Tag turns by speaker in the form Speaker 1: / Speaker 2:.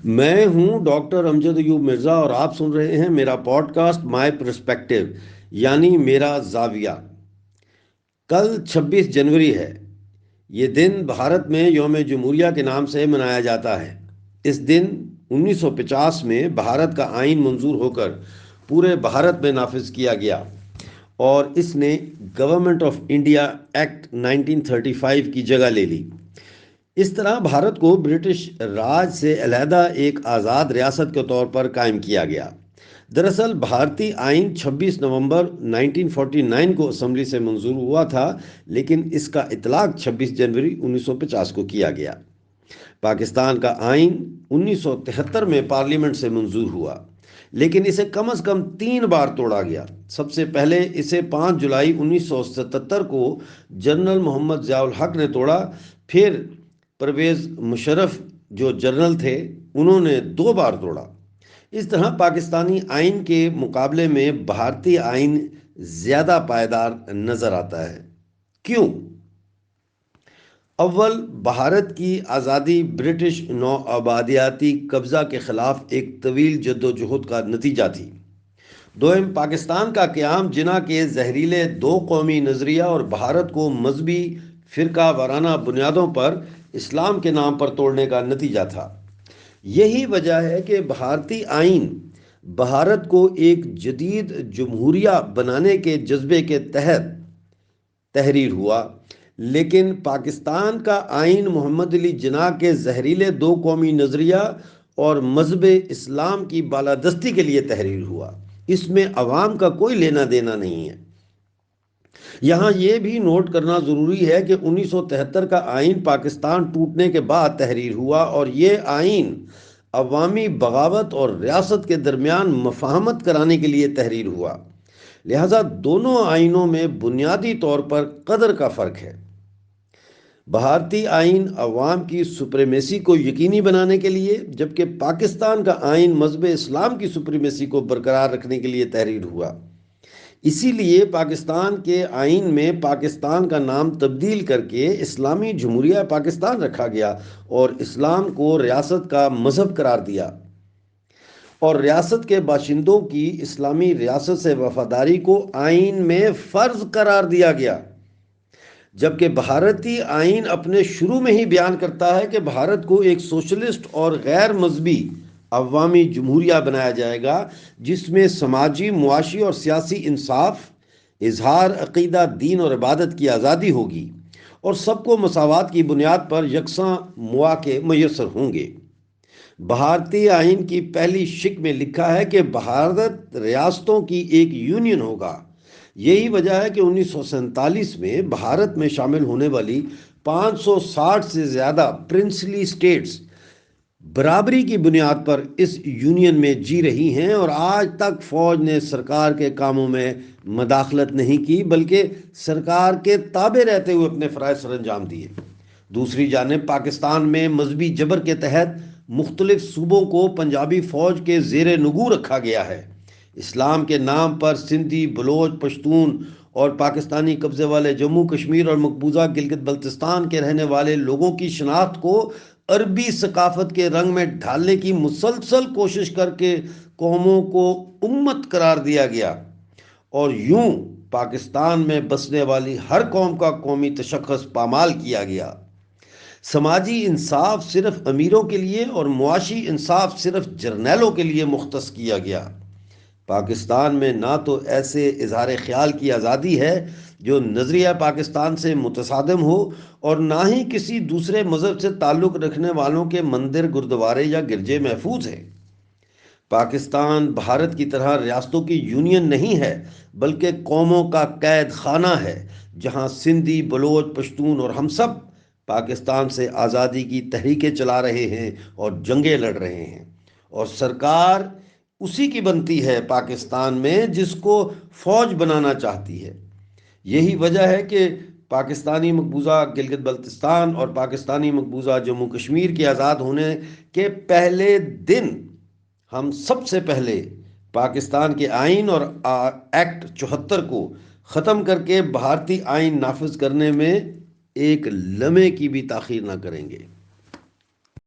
Speaker 1: میں ہوں ڈاکٹر امجد ایوب مرزا اور آپ سن رہے ہیں میرا پوڈ کاسٹ مائی پرسپیکٹو، یعنی میرا زاویہ۔ کل 26 جنوری ہے۔ یہ دن بھارت میں یوم جمہوریہ کے نام سے منایا جاتا ہے۔ اس دن 1950 میں بھارت کا آئین منظور ہو کر پورے بھارت میں نافذ کیا گیا اور اس نے گورنمنٹ آف انڈیا ایکٹ 1935 کی جگہ لے لی۔ اس طرح بھارت کو برٹش راج سے علیحدہ ایک آزاد ریاست کے طور پر قائم کیا گیا۔ دراصل بھارتی آئین 26 نومبر 1949 کو اسمبلی سے منظور ہوا تھا، لیکن اس کا اطلاق 26 جنوری 1950 کو کیا گیا۔ پاکستان کا آئین 1973 میں پارلیمنٹ سے منظور ہوا، لیکن اسے کم از کم 3 بار توڑا گیا۔ سب سے پہلے اسے 5 جولائی 1977 کو جنرل محمد ضیاء الحق نے توڑا، پھر پرویز مشرف جو جنرل تھے انہوں نے 2 بار توڑا۔ اس طرح پاکستانی آئین کے مقابلے میں بھارتی آئین زیادہ پائیدار نظر آتا ہے۔ کیوں؟ اول، بھارت کی آزادی برٹش نوآبادیاتی قبضہ کے خلاف ایک طویل جدوجہد کا نتیجہ تھی۔ دوم، پاکستان کا قیام جناح کے زہریلے 2 قومی نظریہ اور بھارت کو مذہبی فرقہ وارانہ بنیادوں پر اسلام کے نام پر توڑنے کا نتیجہ تھا۔ یہی وجہ ہے کہ بھارتی آئین بھارت کو ایک جدید جمہوریہ بنانے کے جذبے کے تحت تحریر ہوا، لیکن پاکستان کا آئین محمد علی جناح کے زہریلے 2 قومی نظریہ اور مذہب اسلام کی بالادستی کے لیے تحریر ہوا۔ اس میں عوام کا کوئی لینا دینا نہیں ہے۔ یہاں یہ بھی نوٹ کرنا ضروری ہے کہ 1973 کا آئین پاکستان ٹوٹنے کے بعد تحریر ہوا اور یہ آئین عوامی بغاوت اور ریاست کے درمیان مفاہمت کرانے کے لیے تحریر ہوا۔ لہذا دونوں آئینوں میں بنیادی طور پر قدر کا فرق ہے۔ بھارتی آئین عوام کی سپریمیسی کو یقینی بنانے کے لیے، جبکہ پاکستان کا آئین مذہب اسلام کی سپریمیسی کو برقرار رکھنے کے لیے تحریر ہوا۔ اسی لیے پاکستان کے آئین میں پاکستان کا نام تبدیل کر کے اسلامی جمہوریہ پاکستان رکھا گیا اور اسلام کو ریاست کا مذہب قرار دیا، اور ریاست کے باشندوں کی اسلامی ریاست سے وفاداری کو آئین میں فرض قرار دیا گیا۔ جبکہ بھارتی آئین اپنے شروع میں ہی بیان کرتا ہے کہ بھارت کو ایک سوشلسٹ اور غیر مذہبی عوامی جمہوریہ بنایا جائے گا، جس میں سماجی، معاشی اور سیاسی انصاف، اظہار عقیدہ، دین اور عبادت کی آزادی ہوگی، اور سب کو مساوات کی بنیاد پر یکساں مواقع میسر ہوں گے۔ بھارتی آئین کی پہلی شق میں لکھا ہے کہ بھارت ریاستوں کی ایک یونین ہوگا۔ یہی وجہ ہے کہ 1947 میں بھارت میں شامل ہونے والی 560 سے زیادہ پرنسلی سٹیٹس برابری کی بنیاد پر اس یونین میں جی رہی ہیں، اور آج تک فوج نے سرکار کے کاموں میں مداخلت نہیں کی، بلکہ سرکار کے تابع رہتے ہوئے اپنے فرائض سر انجام دیے۔ دوسری جانب پاکستان میں مذہبی جبر کے تحت مختلف صوبوں کو پنجابی فوج کے زیر نگوں رکھا گیا ہے۔ اسلام کے نام پر سندھی، بلوچ، پشتون اور پاکستانی قبضے والے جموں کشمیر اور مقبوضہ گلگت بلتستان کے رہنے والے لوگوں کی شناخت کو عربی ثقافت کے رنگ میں ڈھالنے کی مسلسل کوشش کر کے قوموں کو امت قرار دیا گیا، اور یوں پاکستان میں بسنے والی ہر قوم کا قومی تشخص پامال کیا گیا۔ سماجی انصاف صرف امیروں کے لیے اور معاشی انصاف صرف جرنیلوں کے لیے مختص کیا گیا۔ پاکستان میں نہ تو ایسے اظہار خیال کی آزادی ہے جو نظریہ پاکستان سے متصادم ہو، اور نہ ہی کسی دوسرے مذہب سے تعلق رکھنے والوں کے مندر، گردوارے یا گرجے محفوظ ہیں۔ پاکستان بھارت کی طرح ریاستوں کی یونین نہیں ہے، بلکہ قوموں کا قید خانہ ہے، جہاں سندھی، بلوچ، پشتون اور ہم سب پاکستان سے آزادی کی تحریکیں چلا رہے ہیں اور جنگیں لڑ رہے ہیں، اور سرکار اسی کی بنتی ہے پاکستان میں جس کو فوج بنانا چاہتی ہے۔ یہی وجہ ہے کہ پاکستانی مقبوضہ گلگت بلتستان اور پاکستانی مقبوضہ جموں کشمیر کے آزاد ہونے کے پہلے دن ہم سب سے پہلے پاکستان کے آئین اور ایکٹ 74 کو ختم کر کے بھارتی آئین نافذ کرنے میں ایک لمحے کی بھی تاخیر نہ کریں گے۔